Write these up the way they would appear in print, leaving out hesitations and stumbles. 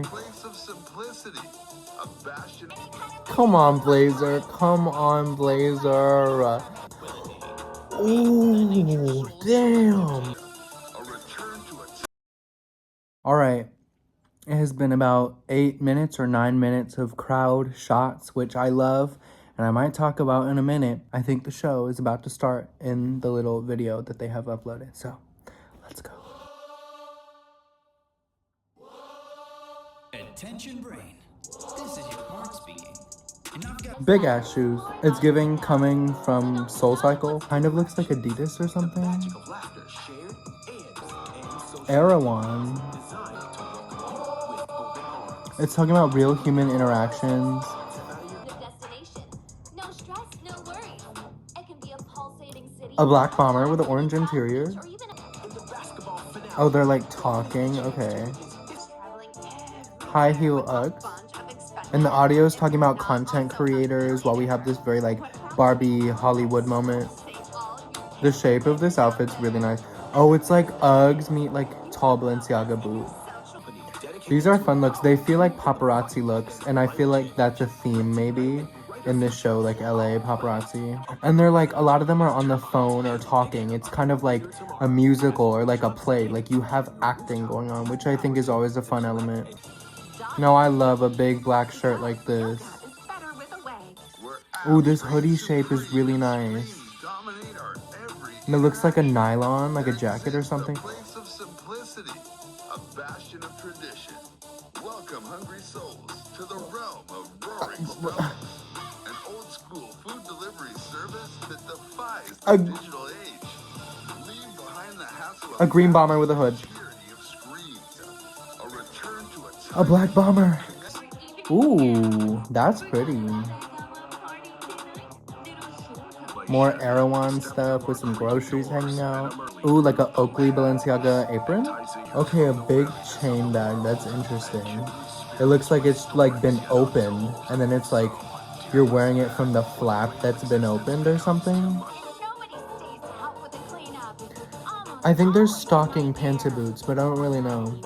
Place of simplicity, a bastion. Come on, Blazer. Come on, Blazer. Ooh, damn. All right. It has been about 8 minutes or 9 minutes of crowd shots, which I love, and I might talk about in a minute. I think the show is about to start in the little video that they have uploaded. So, let's go. Attention brain. This is your heart speaking. Big ass shoes. It's giving coming from Soul Cycle. Kind of looks like Adidas or something. Erewhon. It's talking about real human interactions. A black bomber with an orange interior. Oh, they're like talking. Okay. High heel Uggs. And the audio is talking about content creators while we have this very like Barbie Hollywood moment. The shape of this outfit's really nice. Oh, it's like Uggs meet like tall Balenciaga boots. These are fun looks. They feel like paparazzi looks, and I feel like that's a theme maybe in this show, like LA paparazzi. And they're like, a lot of them are on the phone or talking. It's kind of like a musical or like a play. Like you have acting going on, which I think is always a fun element. No, I love a big black shirt like this. Ooh, this hoodie shape is really nice. And it looks like a nylon, like a jacket or something. Place of simplicity, a bastion of tradition. Welcome, hungry souls, to the realm of roaring stomachs. An old school food delivery service that defies the digital age. Leave behind the hassle of A green bomber with a hood. A return to A black bomber. Ooh, that's pretty. More erewhon stuff with some groceries hanging out. Ooh, like a Oakley Balenciaga apron. Okay, a big chain bag. That's interesting. It looks like it's like been opened, and then it's like you're wearing it from the flap that's been opened or something. I think they're stocking Panta boots, but I don't really know.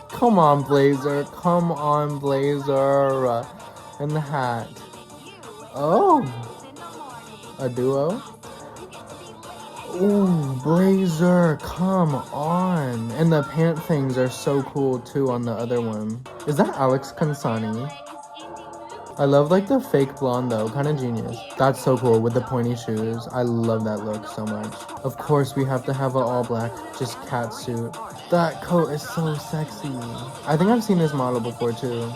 Come on, Blazer. Come on, Blazer. And the hat. Oh. A duo. Ooh, Blazer. Come on. And the pant things are so cool, too, on the other one. Is that Alex Consani? I love, like, the fake blonde, though. Kind of genius. That's so cool with the pointy shoes. I love that look so much. Of course, we have to have an all-black, just cat suit. That coat is so sexy. I think I've seen this model before, too.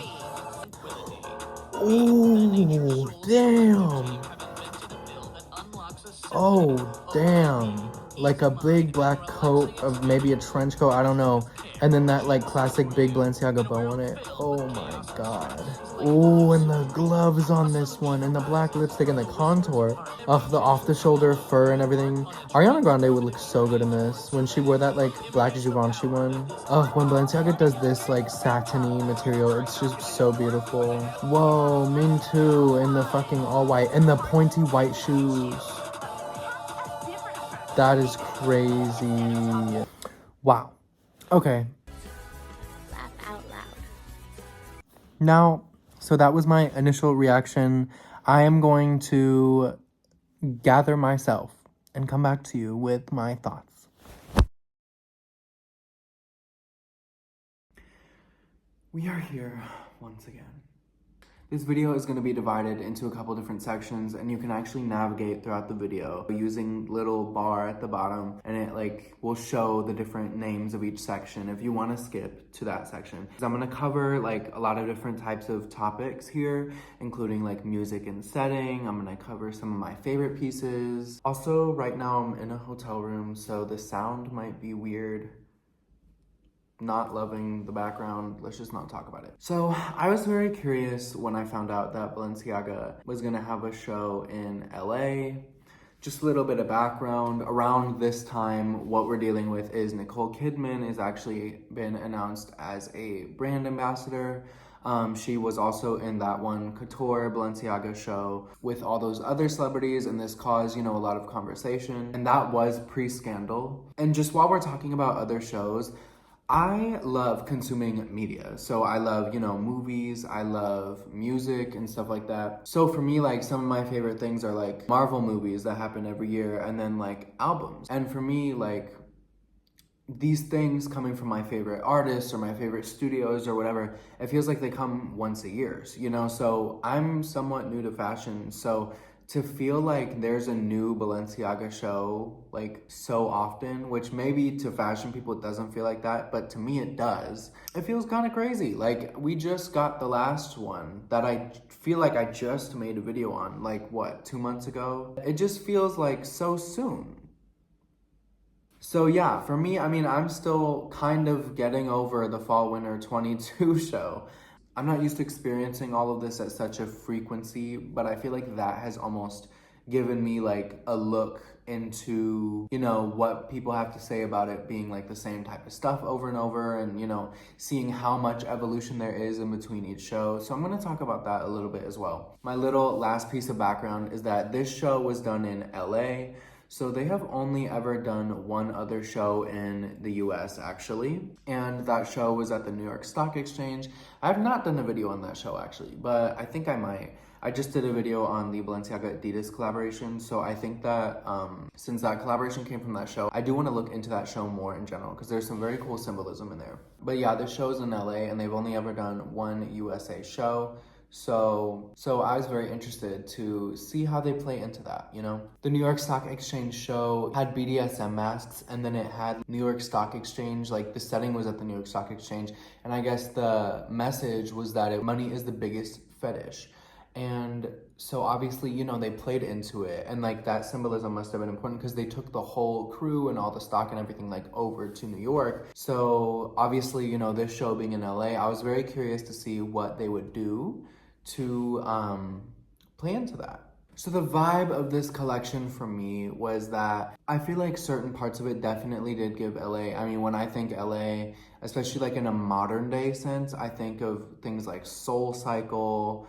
Ooh, damn. Oh, damn. Like a big black coat of maybe a trench coat, I don't know. And then that like classic big Balenciaga bow on it. Oh my god. Oh, and the gloves on this one. And the black lipstick and the contour. Ugh, the off-the-shoulder fur and everything. Ariana Grande would look so good in this. When she wore that like black Givenchy one. Ugh, when Balenciaga does this like satiny material, it's just so beautiful. Whoa, Min too. In the fucking all white. And the pointy white shoes. That is crazy. Wow. Okay. Laugh out loud. Now, so that was my initial reaction. I am going to gather myself and come back to you with my thoughts. We are here once again. This video is going to be divided into a couple different sections, and you can actually navigate throughout the video using little bar at the bottom, and it like will show the different names of each section if you want to skip to that section. So I'm going to cover like a lot of different types of topics here, including like music and setting. I'm going to cover some of my favorite pieces. Also, right now I'm in a hotel room, so the sound might be weird. Not loving the background. Let's just not talk about it. So I was very curious when I found out that Balenciaga was gonna have a show in LA. Just a little bit of background. Around this time, what we're dealing with is Nicole Kidman has actually been announced as a brand ambassador. She was also in that one couture Balenciaga show with all those other celebrities, and this caused, you know, a lot of conversation. And that was pre-scandal. And just while we're talking about other shows, I love consuming media. So I love, movies, I love music and stuff like that. So for me, like some of my favorite things are like Marvel movies that happen every year and then like albums. And for me, like these things coming from my favorite artists or my favorite studios or whatever, it feels like they come once a year, So I'm somewhat new to fashion. So to feel like there's a new Balenciaga show like so often, which maybe to fashion people it doesn't feel like that, but to me it does. It feels kind of crazy. Like we just got the last one that I feel like I just made a video on, like what, 2 months ago? It just feels like so soon. So yeah, for me, I mean, I'm still kind of getting over the Fall Winter 22 show. I'm not used to experiencing all of this at such a frequency, but I feel like that has almost given me like a look into, what people have to say about it being like the same type of stuff over and over and, seeing how much evolution there is in between each show. So I'm going to talk about that a little bit as well. My little last piece of background is that this show was done in LA. So they have only ever done one other show in the US actually, and that show was at the New York Stock Exchange. I have not done a video on that show actually, but I think I might. I just did a video on the Balenciaga Adidas collaboration, so I think that since that collaboration came from that show, I do want to look into that show more in general because there's some very cool symbolism in there. But yeah, this show is in LA and they've only ever done one USA show. So I was very interested to see how they play into that, The New York Stock Exchange show had BDSM masks and then it had New York Stock Exchange, like the setting was at the New York Stock Exchange. And I guess the message was that money is the biggest fetish. And so obviously, they played into it and like that symbolism must have been important because they took the whole crew and all the stock and everything like over to New York. So obviously, this show being in LA, I was very curious to see what they would do to play into that. So the vibe of this collection for me was that I feel like certain parts of it definitely did give LA. I mean, when I think LA, especially like in a modern day sense, I think of things like Soul Cycle,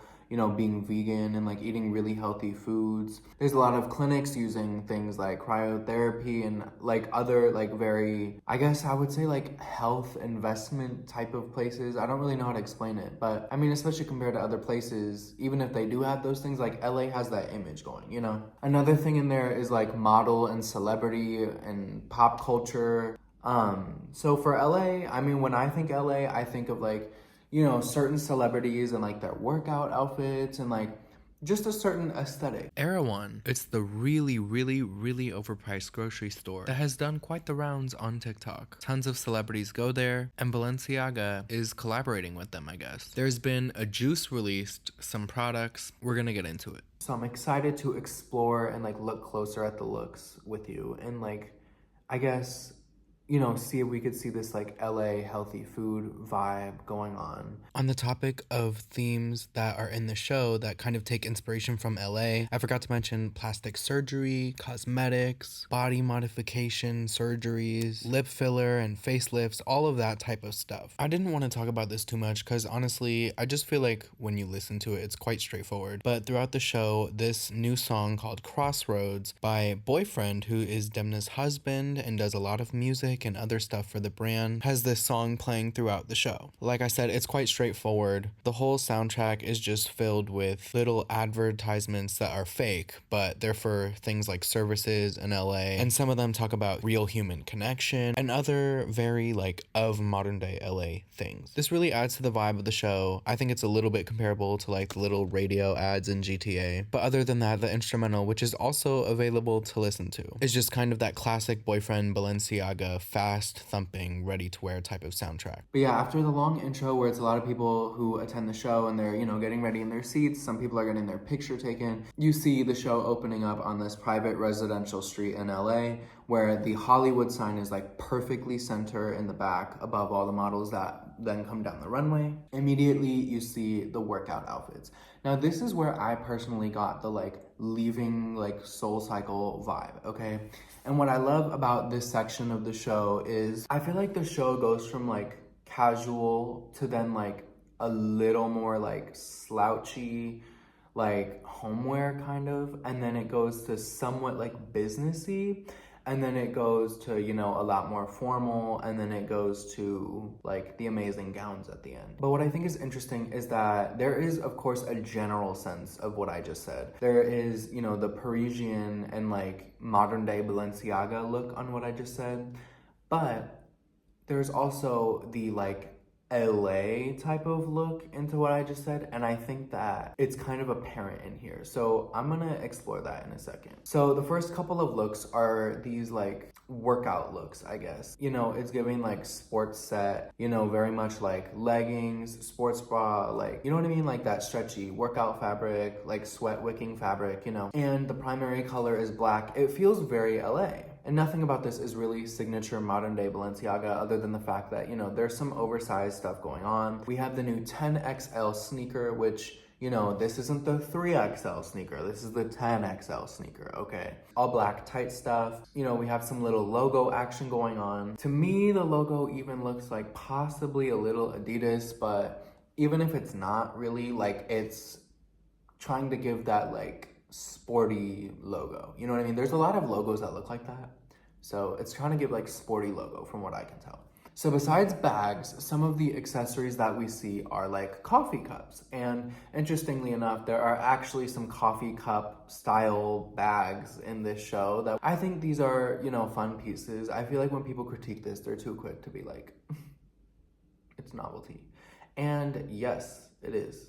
being vegan and like eating really healthy foods. There's a lot of clinics using things like cryotherapy and like other like very, I guess I would say like health investment type of places. I don't really know how to explain it, but I mean, especially compared to other places, even if they do have those things, like LA has that image going, Another thing in there is like model and celebrity and pop culture. So for LA, I mean, when I think LA, I think of like, certain celebrities and like their workout outfits and like just a certain aesthetic. Erewhon. It's the really, really, really overpriced grocery store that has done quite the rounds on TikTok. Tons of celebrities go there, and Balenciaga is collaborating with them, I guess. There's been a juice released, some products. We're gonna get into it. So I'm excited to explore and like look closer at the looks with you and like, I guess, see if we could see this like LA healthy food vibe going on. On the topic of themes that are in the show that kind of take inspiration from LA, I forgot to mention plastic surgery, cosmetics, body modification surgeries, lip filler and facelifts, all of that type of stuff. I didn't want to talk about this too much because honestly, I just feel like when you listen to it, it's quite straightforward. But throughout the show, this new song called Crossroads by Boyfriend, who is Demna's husband and does a lot of music and other stuff for the brand, has this song playing throughout the show. Like I said, it's quite straightforward. The whole soundtrack is just filled with little advertisements that are fake, but they're for things like services in LA, and some of them talk about real human connection and other very like of modern day LA things. This really adds to the vibe of the show. I think it's a little bit comparable to like the little radio ads in GTA, but other than that, the instrumental, which is also available to listen to, is just kind of that classic Boyfriend Balenciaga fast thumping ready to wear type of soundtrack. But yeah, after the long intro where it's a lot of people who attend the show and they're getting ready in their seats, some people are getting their picture taken, you see the show opening up on this private residential street in LA where the Hollywood sign is like perfectly center in the back above all the models that then come down the runway. Immediately you see the workout outfits. Now this is where I personally got the like leaving like Soul Cycle vibe, okay? And what I love about this section of the show is I feel like the show goes from like casual to then like a little more like slouchy, like homeware kind of, and then it goes to somewhat like businessy. And then it goes to, you know, a lot more formal, and then it goes to like the amazing gowns at the end. But what I think is interesting is that there is, of course, a general sense of what I just said. There is, you know, the Parisian and like modern day Balenciaga look on what I just said, but there's also the like LA type of look into what I just said, and I think that it's kind of apparent in here. So I'm gonna explore that in a second. So the first couple of looks are these like workout looks, I guess. You know, it's giving like sports set, you know, very much like leggings, sports bra, like, you know what I mean? Like that stretchy workout fabric, like sweat wicking fabric, you know. And the primary color is black. It feels very LA. And nothing about this is really signature modern day Balenciaga other than the fact that, you know, there's some oversized stuff going on. We have the new 10XL sneaker, which, you know, this isn't the 3XL sneaker. This is the 10XL sneaker, okay? All black tight stuff. You know, we have some little logo action going on. To me, the logo even looks like possibly a little Adidas, but even if it's not really, like, it's trying to give that, like, sporty logo. You know what I mean? There's a lot of logos that look like that. So it's trying to give like sporty logo from what I can tell. So besides bags, some of the accessories that we see are like coffee cups. And interestingly enough, there are actually some coffee cup style bags in this show that I think these are, you know, fun pieces. I feel like when people critique this, they're too quick to be like, it's novelty. And yes, it is.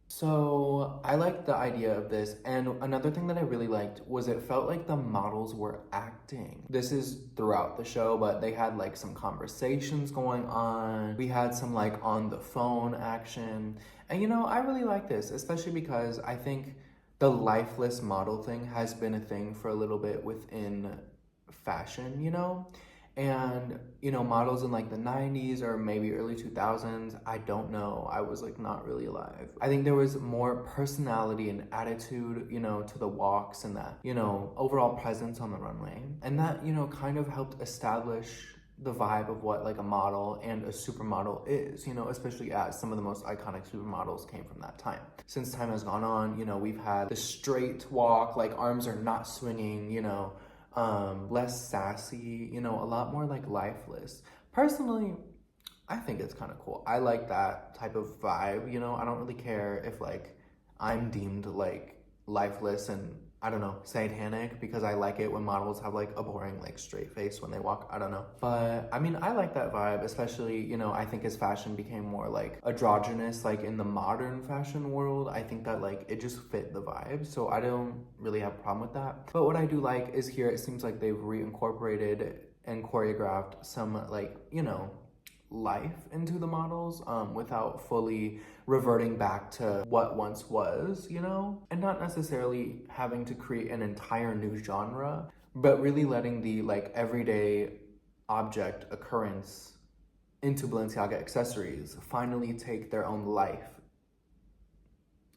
So I liked the idea of this, and another thing that I really liked was it felt like the models were acting. This is throughout the show, but they had like some conversations going on. We had some like on the phone action, and you know, I really like this, especially because I think the lifeless model thing has been a thing for a little bit within fashion, you know? And, you know, models in like the 90s or maybe early 2000s, I don't know. I was like not really alive. I think there was more personality and attitude, you know, to the walks and that, you know, overall presence on the runway. And that, you know, kind of helped establish the vibe of what like a model and a supermodel is, you know, especially as some of the most iconic supermodels came from that time. Since time has gone on, you know, we've had the straight walk, like arms are not swinging, you know, less sassy, you know, a lot more like lifeless. Personally, I think it's kind of cool. I like that type of vibe, you know. I don't really care if like I'm deemed like lifeless and I don't know, satanic, because I like it when models have like a boring like straight face when they walk. I don't know, but I mean, I like that vibe, especially, you know, I think as fashion became more like androgynous, like in the modern fashion world, I think that like it just fit the vibe, so I don't really have a problem with that. But what I do like is here it seems like they've reincorporated and choreographed some like, you know, life into the models without fully reverting back to what once was, you know, and not necessarily having to create an entire new genre, but really letting the like everyday object occurrence into Balenciaga accessories finally take their own life.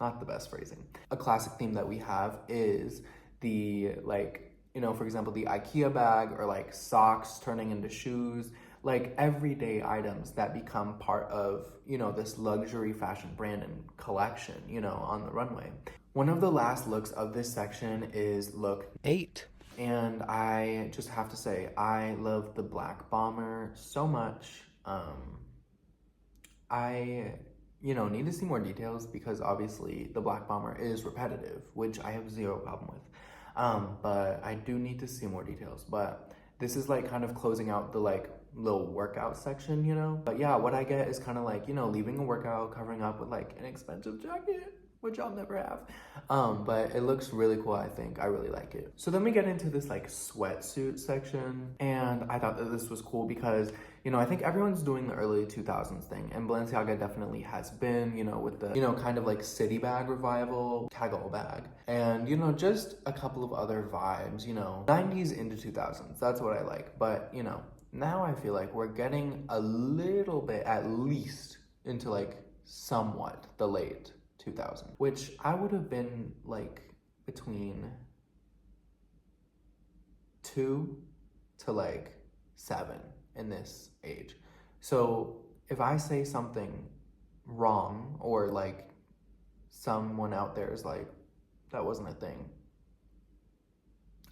Not the best phrasing. A classic theme that we have is the like, you know, for example, the IKEA bag or like socks turning into shoes, like everyday items that become part of, you know, this luxury fashion brand and collection, you know, on the runway. One of the last looks of this section is look 8. And I just have to say, I love the black bomber so much. I, you know, need to see more details because obviously the black bomber is repetitive, which I have zero problem with. But I do need to see more details. But this is like kind of closing out the like little workout section, you know? But yeah, what I get is kind of like, you know, leaving a workout, covering up with like an expensive jacket, which I'll never have. But it looks really cool, I think. I really like it. So then we get into this like sweatsuit section, and I thought that this was cool because, you know, I think everyone's doing the early 2000s thing, and Balenciaga definitely has been, you know, with the, you know, kind of like city bag revival, tag-all bag, and, you know, just a couple of other vibes, you know, 90s into 2000s, that's what I like. But, you know, now I feel like we're getting a little bit, at least, into like somewhat the late 2000s, which I would have been like between 2 to like 7 in this age. So if I say something wrong or like someone out there is like, that wasn't a thing,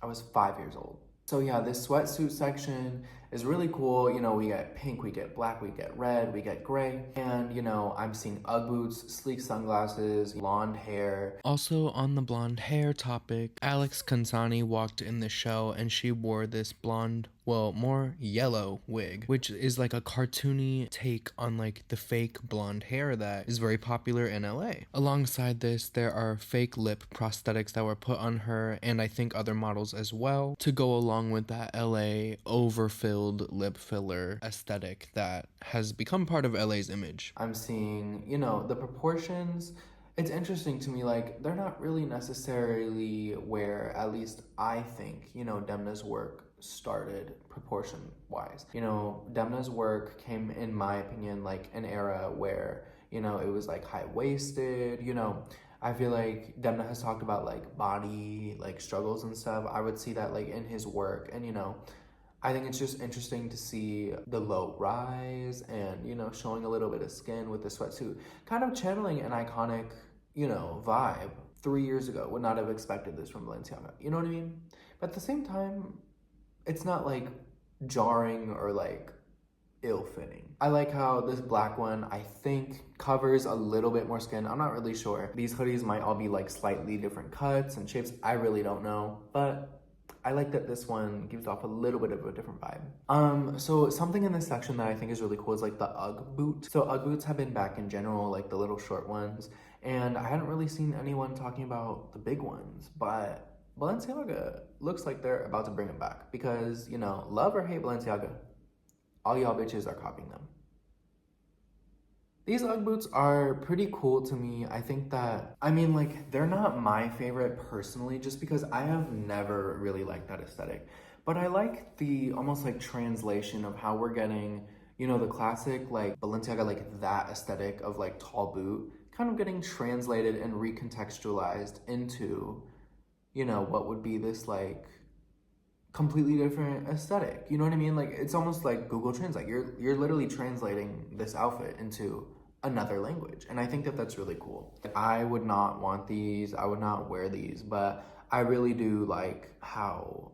I was 5 years old. So yeah, this sweatsuit section is really cool. You know, we get pink, we get black, we get red, we get gray. And, you know, I'm seeing Ugg boots, sleek sunglasses, blonde hair. Also, on the blonde hair topic, Alex Kansani walked in the show and she wore this blonde, well, more yellow wig, which is like a cartoony take on like the fake blonde hair that is very popular in LA. Alongside this, there are fake lip prosthetics that were put on her, and I think other models as well, to go along with that LA overfilled lip filler aesthetic that has become part of LA's image. I'm seeing, you know, the proportions. It's interesting to me, like, they're not really necessarily where, at least I think, you know, Demna's work started proportion-wise. You know, Demna's work came, in my opinion, like an era where, you know, it was like high-waisted, you know. I feel like Demna has talked about like body, like struggles and stuff. I would see that like in his work, and, you know, I think it's just interesting to see the low rise and, you know, showing a little bit of skin with the sweatsuit, kind of channeling an iconic, you know, vibe. 3 years ago, would not have expected this from Balenciaga. You know what I mean? But at the same time, it's not like jarring or like ill-fitting. I like how this black one, I think, covers a little bit more skin. I'm not really sure. These hoodies might all be like slightly different cuts and shapes. I really don't know, but I like that this one gives off a little bit of a different vibe. So something in this section that I think is really cool is like the Ugg boot. So Ugg boots have been back in general, like the little short ones, and I hadn't really seen anyone talking about the big ones, but Balenciaga looks like they're about to bring them back because, you know, love or hate Balenciaga, all y'all bitches are copying them. These Ugg boots are pretty cool to me. I think that, I mean, like, they're not my favorite personally, just because I have never really liked that aesthetic. But I like the almost like translation of how we're getting, you know, the classic, like, Balenciaga, like, that aesthetic of, like, tall boot, kind of getting translated and recontextualized into, you know, what would be this, like, completely different aesthetic. You know what I mean? Like, it's almost like Google Translate. You're literally translating this outfit into another language, and I think that that's really cool. I would not want these, I would not wear these, but I really do like how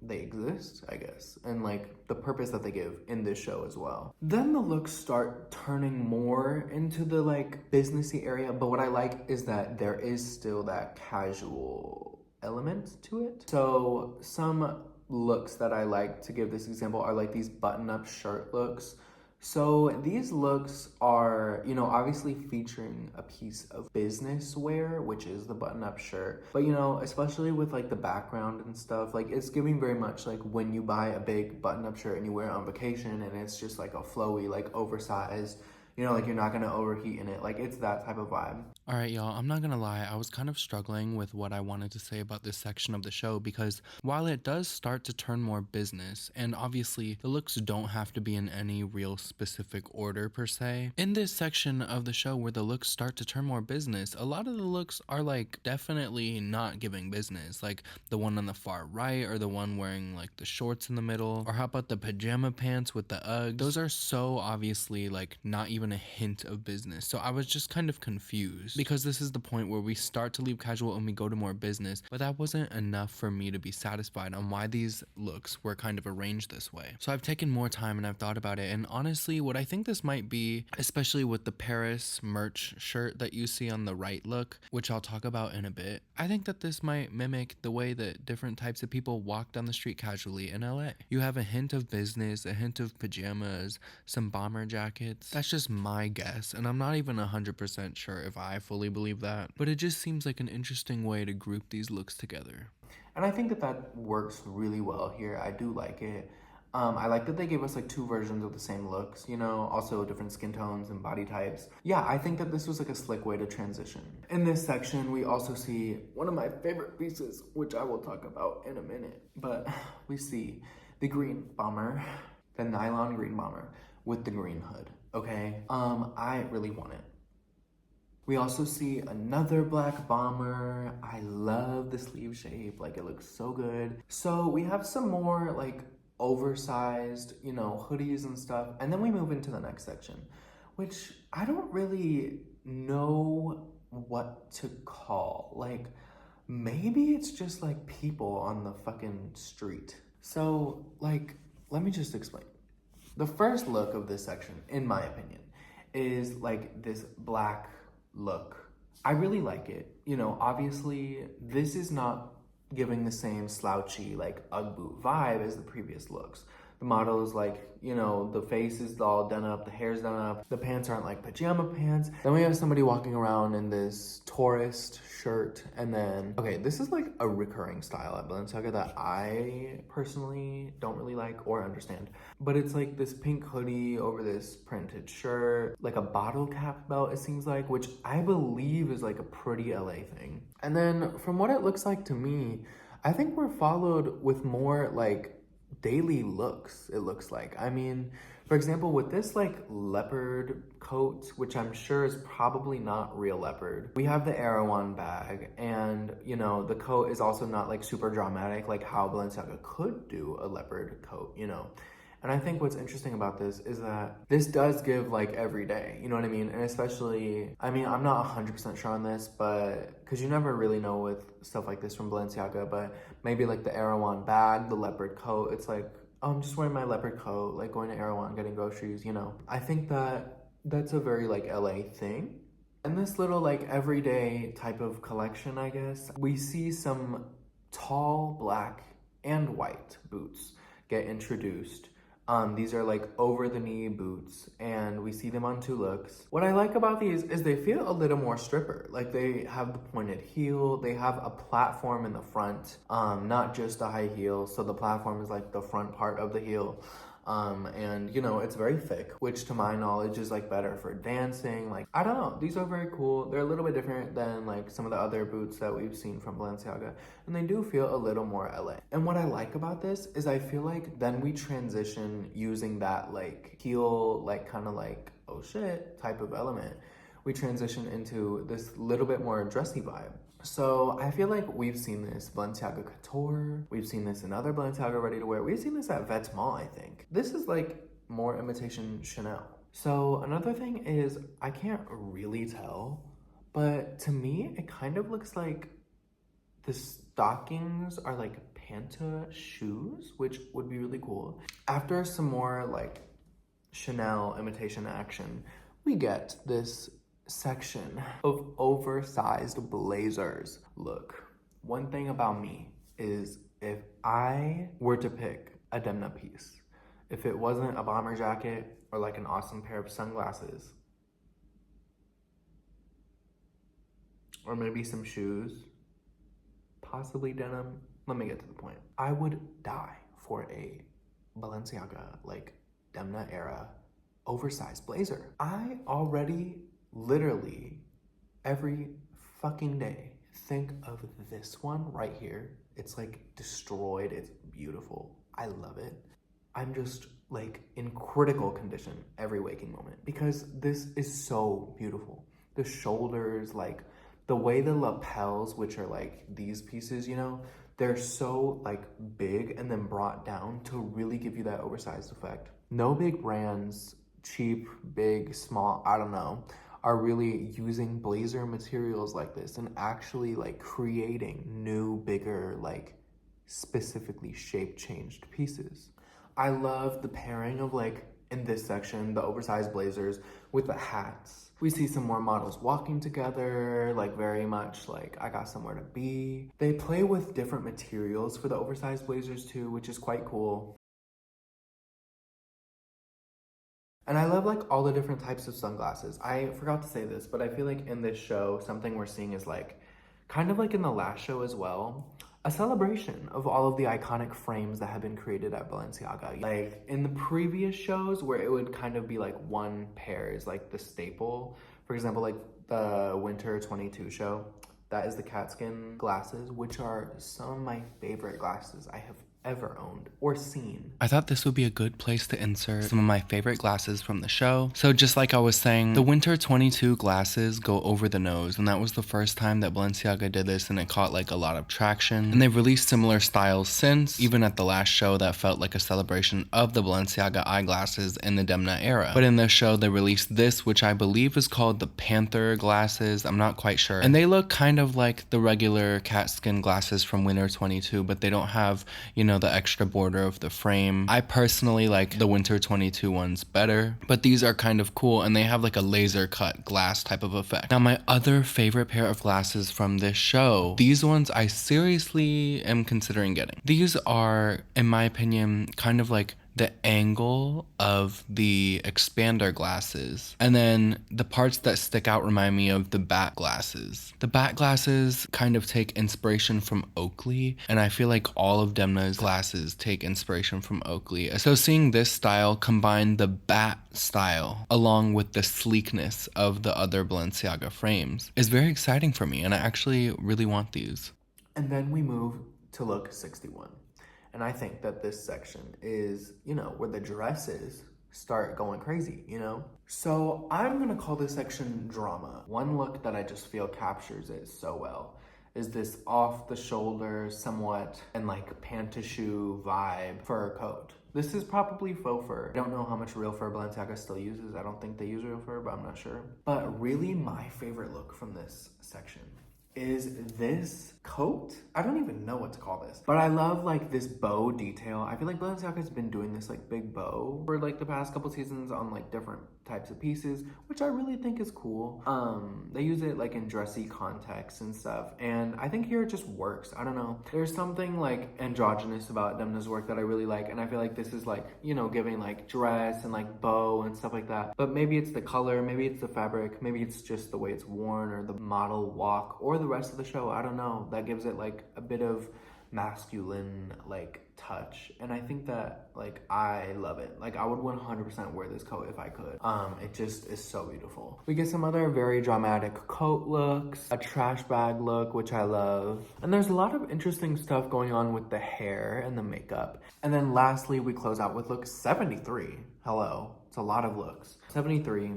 they exist, I guess, and like the purpose that they give in this show as well. Then the looks start turning more into the like businessy area, but what I like is that there is still that casual element to it. So some looks that I like to give this example are like these button-up shirt looks. So these looks are, you know, obviously featuring a piece of business wear, which is the button-up shirt. But, you know, especially with like the background and stuff, like it's giving very much like when you buy a big button-up shirt and you wear it on vacation and it's just like a flowy, like oversized, you know, like you're not gonna overheat in it. Like it's that type of vibe. All right, y'all, I'm not gonna lie, I was kind of struggling with what I wanted to say about this section of the show because while it does start to turn more business, and obviously the looks don't have to be in any real specific order per se, in this section of the show where the looks start to turn more business, a lot of the looks are like definitely not giving business, like the one on the far right or the one wearing like the shorts in the middle, or how about the pajama pants with the Uggs? Those are so obviously like not even a hint of business, so I was just kind of confused because this is the point where we start to leave casual and we go to more business, but that wasn't enough for me to be satisfied on why these looks were kind of arranged this way. So I've taken more time and I've thought about it, and honestly what I think this might be, especially with the Paris merch shirt that you see on the right look, which I'll talk about in a bit, I think that this might mimic the way that different types of people walk down the street casually in LA. You have a hint of business, a hint of pajamas, some bomber jackets. That's just my guess, and I'm not even 100% sure if I fully believe that, but it just seems like an interesting way to group these looks together. And I think that that works really well here. I do like it. I like that they gave us like two versions of the same looks, you know, also different skin tones and body types. Yeah, I think that this was like a slick way to transition. In this section, we also see one of my favorite pieces, which I will talk about in a minute, but we see the green bomber, the nylon green bomber with the green hood, okay? I really want it. We also see another black bomber. I love the sleeve shape, like it looks so good. So we have some more like oversized, you know, hoodies and stuff. And then we move into the next section, which I don't really know what to call. Like maybe it's just like people on the fucking street. So, like, let me just explain. The first look of this section, in my opinion, is like this black look. I really like it. You know, obviously, this is not giving the same slouchy, like, Ugg boot vibe as the previous looks. The model is like, you know, the face is all done up, the hair's done up, the pants aren't like pajama pants. Then we have somebody walking around in this tourist shirt, and then, okay, this is like a recurring style at Balenciaga that I personally don't really like or understand. But it's like this pink hoodie over this printed shirt, like a bottle cap belt, it seems like, which I believe is like a pretty LA thing. And then from what it looks like to me, I think we're followed with more like daily looks, it looks like. I mean, for example, with this like leopard coat, which I'm sure is probably not real leopard, we have the erewhon bag, and you know, the coat is also not like super dramatic like how Balenciaga could do a leopard coat, you know. And I think what's interesting about this is that this does give like every day, you know what I mean? And especially, I mean, I'm not 100% sure on this, but because you never really know with stuff like this from Balenciaga, but maybe like the erewhon bag, the leopard coat, it's like, oh, I'm just wearing my leopard coat, like going to Erewhon, getting groceries, you know. I think that that's a very like LA thing. And this little like everyday type of collection, I guess, we see some tall black and white boots get introduced. These are like over the knee boots, and we see them on 2 looks. What I like about these is they feel a little more stripper. Like they have the pointed heel, they have a platform in the front, not just a high heel. So the platform is like the front part of the heel. And you know, it's very thick, which to my knowledge is like better for dancing. Like, I don't know, these are very cool. They're a little bit different than like some of the other boots that we've seen from Balenciaga, and they do feel a little more LA. And what I like about this is I feel like then we transition using that like heel, like kind of like, oh shit type of element. We transition into this little bit more dressy vibe. So I feel like we've seen this Balenciaga Couture, we've seen this in other Balenciaga Ready to Wear, we've seen this at Vêtements, I think. This is like more imitation Chanel. So another thing is, I can't really tell, but to me, it kind of looks like the stockings are like Panta shoes, which would be really cool. After some more like Chanel imitation action, we get this section of oversized blazers. Look, one thing about me is if I were to pick a Demna piece, if it wasn't a bomber jacket or like an awesome pair of sunglasses, or maybe some shoes, possibly denim, let me get to the point. I would die for a Balenciaga like Demna era oversized blazer. I already literally every fucking day think of this one right here. It's like destroyed, it's beautiful, I love it. I'm just like in critical condition every waking moment because this is so beautiful. The shoulders, like the way the lapels, which are like these pieces, you know, they're so like big and then brought down to really give you that oversized effect. No big brands, cheap, big, small, I don't know, are really using blazer materials like this and actually like creating new, bigger, like specifically shape changed pieces. I love the pairing of like, in this section, the oversized blazers with the hats. We see some more models walking together, like very much like I got somewhere to be. They play with different materials for the oversized blazers too, which is quite cool. And I love like all the different types of sunglasses. I forgot to say this, but I feel like in this show, something we're seeing is like, kind of like in the last show as well, a celebration of all of the iconic frames that have been created at Balenciaga. Like in the previous shows where it would kind of be like one pair is like the staple. For example, like the Winter 22 show, that is the catskin glasses, which are some of my favorite glasses I have ever owned or seen. I thought this would be a good place to insert some of my favorite glasses from the show. So just like I was saying, the Winter 22 glasses go over the nose, and that was the first time that Balenciaga did this, and it caught like a lot of traction. And they've released similar styles since, even at the last show that felt like a celebration of the Balenciaga eyeglasses in the Demna era. But in this show, they released this, which I believe is called the Panther glasses. I'm not quite sure. And they look kind of like the regular catskin glasses from Winter 22, but they don't have, you know, know, the extra border of the frame. I personally like the winter 22 ones better, but these are kind of cool and they have like a laser cut glass type of effect. Now my other favorite pair of glasses from this show, these ones I seriously am considering getting. These are, in my opinion, kind of like the angle of the expander glasses, and then the parts that stick out remind me of the bat glasses. The bat glasses kind of take inspiration from Oakley, and I feel like all of Demna's glasses take inspiration from Oakley. So seeing this style combine the bat style along with the sleekness of the other Balenciaga frames is very exciting for me, and I actually really want these. And then we move to look 61. And I think that this section is, you know, where the dresses start going crazy, you know? So I'm gonna call this section drama. One look that I just feel captures it so well is this off the shoulder, somewhat, and like pant-to-shoe vibe fur coat. This is probably faux fur. I don't know how much real fur Balenciaga still uses. I don't think they use real fur, but I'm not sure. But really my favorite look from this section is this coat. I don't even know what to call this, but I love like this bow detail. I feel like Balenciaga's been doing this like big bow for like the past couple seasons on like different types of pieces, which I really think is cool. They use it like in dressy contexts and stuff, and I think here it just works. I don't know. There's something like androgynous about Demna's work that I really like, and I feel like this is like, you know, giving like dress and like bow and stuff like that. But maybe it's the color, maybe it's the fabric, maybe it's just the way it's worn or the model walk or the rest of the show. I don't know. That gives it like a bit of masculine like touch, and I think that like I love it. Like I would 100% wear this coat if I could. It just is so beautiful. We get some other very dramatic coat looks, a trash bag look, which I love, and there's a lot of interesting stuff going on with the hair and the makeup. And then lastly we close out with look 73. Hello, it's a lot of looks. 73,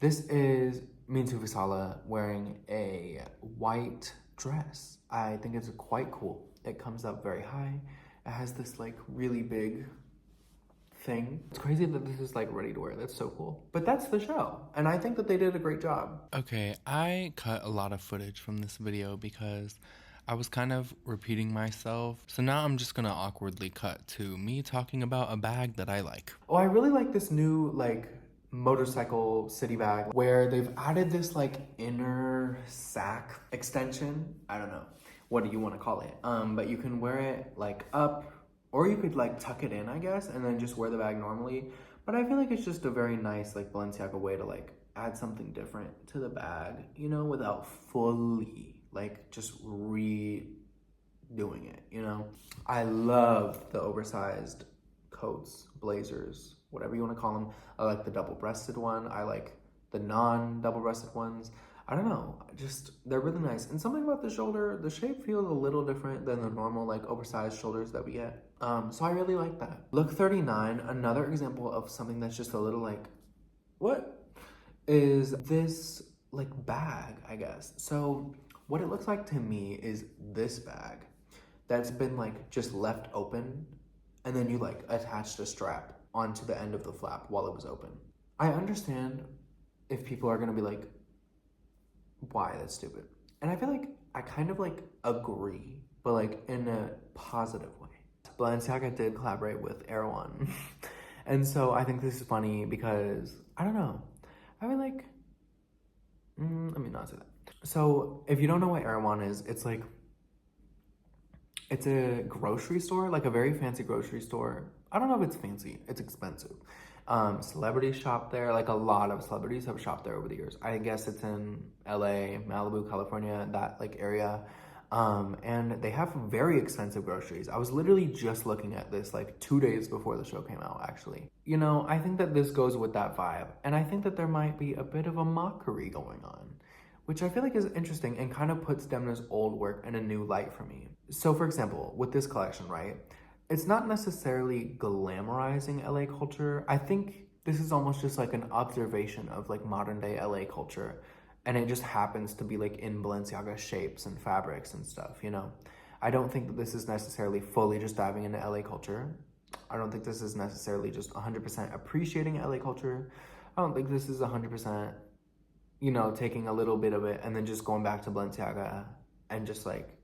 this is Mintu Visala wearing a white dress. I think it's quite cool. It comes up very high. It has this like really big thing. It's crazy that this is like ready to wear. That's so cool. But that's the show, and I think that they did a great job. Okay, I cut a lot of footage from this video because I was kind of repeating myself. So now I'm just gonna awkwardly cut to me talking about a bag that I like. Oh, I really like this new like motorcycle city bag where they've added this like inner sack extension. I don't know. What do you want to call it? But you can wear it like up, or you could like tuck it in, I guess, and then just wear the bag normally. But I feel like it's just a very nice like Balenciaga way to like add something different to the bag, you know, without fully like just redoing it, you know? I love the oversized coats, blazers, whatever you want to call them. I like the double-breasted one. I like the non-double-breasted ones. I don't know, just, they're really nice. And something about the shoulder, the shape feels a little different than the normal like oversized shoulders that we get. So I really like that. Look 39, another example of something that's just a little like, what? Is this like bag, I guess. So what it looks like to me is this bag that's been like just left open, and then you like attached a strap onto the end of the flap while it was open. I understand if people are gonna be like, why, that's stupid. And I feel like I kind of like agree, but like in a positive way. Balenciaga did collaborate with Erewhon. And so I think this is funny because, I don't know, I feel like, let me not say that. So if you don't know what Erewhon is, it's like, it's a grocery store, like a very fancy grocery store. I don't know if it's fancy, it's expensive. Celebrities shop there, like a lot of celebrities have shopped there over the years. I guess it's in LA, Malibu, California, that like area. And they have very expensive groceries. I was literally just looking at this like 2 days before the show came out, actually. You know, I think that this goes with that vibe. And I think that there might be a bit of a mockery going on, which I feel like is interesting and kind of puts Demna's old work in a new light for me. So for example, with this collection, right? It's not necessarily glamorizing LA culture. I think this is almost just like an observation of like modern day LA culture. And it just happens to be like in Balenciaga shapes and fabrics and stuff, you know? I don't think that this is necessarily fully just diving into LA culture. I don't think this is necessarily just 100% appreciating LA culture. I don't think this is 100%, you know, taking a little bit of it and then just going back to Balenciaga and just like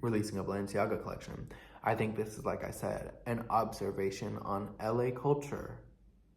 releasing a Balenciaga collection. I think this is, like I said, an observation on LA culture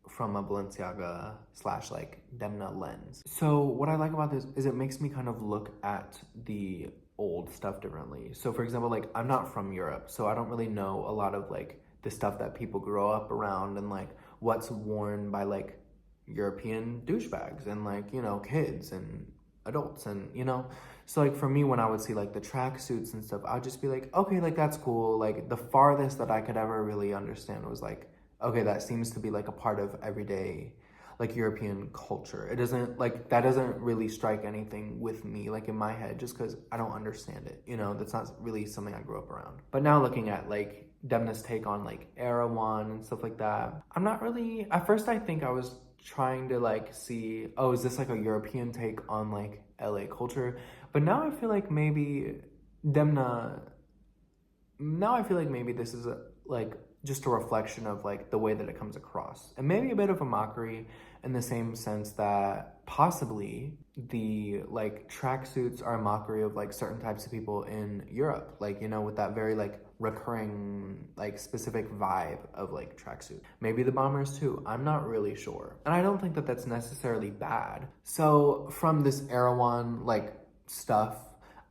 from a Balenciaga / like Demna lens. So what I like about this is it makes me kind of look at the old stuff differently. So for example, like I'm not from Europe, so I don't really know a lot of like the stuff that people grow up around and like what's worn by like European douchebags and like, you know, kids and adults and, you know. So like for me, when I would see like the tracksuits and stuff, I'd just be like, okay, like that's cool. Like the farthest that I could ever really understand was like, okay, that seems to be like a part of everyday like European culture. It doesn't like, that doesn't really strike anything with me like in my head just because I don't understand it, you know. That's not really something I grew up around. But now looking at like Demna's take on like erewhon and stuff like that, I'm not really, at first I think I was trying to like see, oh, is this like a European take on like LA culture? But now I feel like maybe Demna, now I feel like maybe this is like just a reflection of like the way that it comes across, and maybe a bit of a mockery in the same sense that possibly the like tracksuits are a mockery of like certain types of people in Europe, like, you know, with that very like recurring like specific vibe of like tracksuit. Maybe the bombers too, I'm not really sure, and I don't think that that's necessarily bad. So from this erewhon like stuff,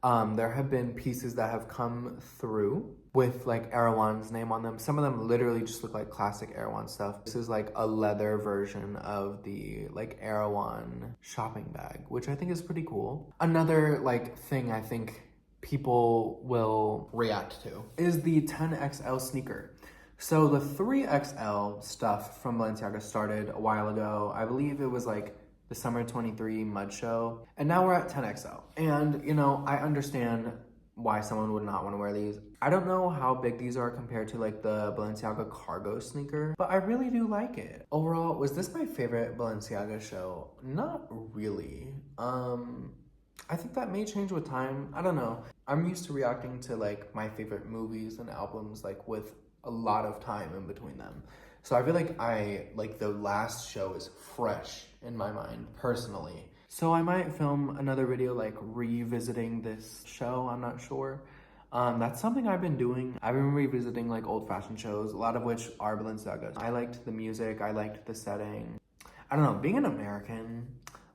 there have been pieces that have come through with like erewhon's name on them. Some of them literally just look like classic erewhon stuff. This is like a leather version of the like erewhon shopping bag, which I think is pretty cool. Another like thing I think people will react to is the 10XL sneaker. So the 3XL stuff from Balenciaga started a while ago. I believe it was like the summer 23 mud show, and now we're at 10XL. And you know, I understand why someone would not want to wear these. I don't know how big these are compared to like the Balenciaga cargo sneaker, but I really do like it. Overall, was this my favorite Balenciaga show? Not really. I think that may change with time. I don't know. I'm used to reacting to like my favorite movies and albums like with a lot of time in between them. So I feel like the last show is fresh in my mind personally. So I might film another video like revisiting this show, I'm not sure. That's something I've been doing. I've been revisiting like old fashion shows, a lot of which are Balenciaga. I liked the music, I liked the setting. I don't know, being an American,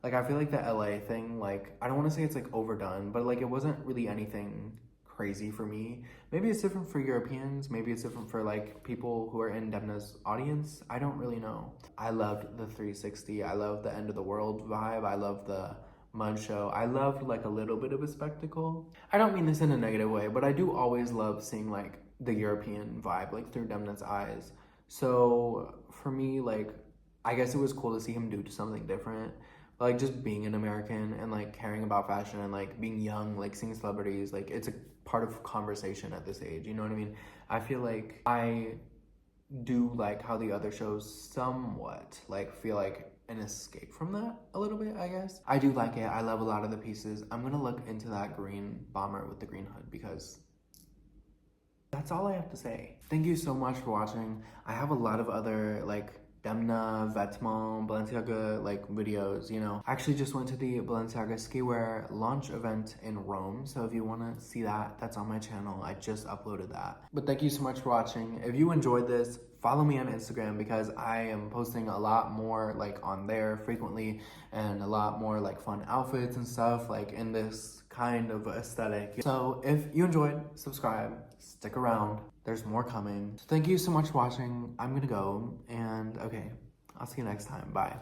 like I feel like the LA thing, like I don't want to say it's like overdone, but like it wasn't really anything crazy for me. Maybe it's different for Europeans, maybe it's different for like people who are in Demna's audience. I don't really know. I loved the 360. I love the end of the world vibe. I love the mud show. I loved like a little bit of a spectacle. I don't mean this in a negative way, but I do always love seeing like the European vibe like through Demna's eyes. So for me, like I guess it was cool to see him do something different. Like just being an American and like caring about fashion and like being young, like seeing celebrities, like it's a part of conversation at this age, you know what I mean? I feel like I do like how the other shows somewhat like feel like an escape from that a little bit, I guess. I do like it. I love a lot of the pieces. I'm gonna look into that green bomber with the green hood because that's all I have to say. Thank you so much for watching. I have a lot of other like Demna, Vêtements, Balenciaga like videos, you know. I actually just went to the Balenciaga skiwear launch event in Rome, so if you want to see that, that's on my channel. I just uploaded that. But thank you so much for watching. If you enjoyed this, follow me on Instagram because I am posting a lot more like on there frequently and a lot more like fun outfits and stuff like in this kind of aesthetic. So if you enjoyed, subscribe, stick around. There's more coming. So thank you so much for watching. I'm gonna go and okay, I'll see you next time. Bye.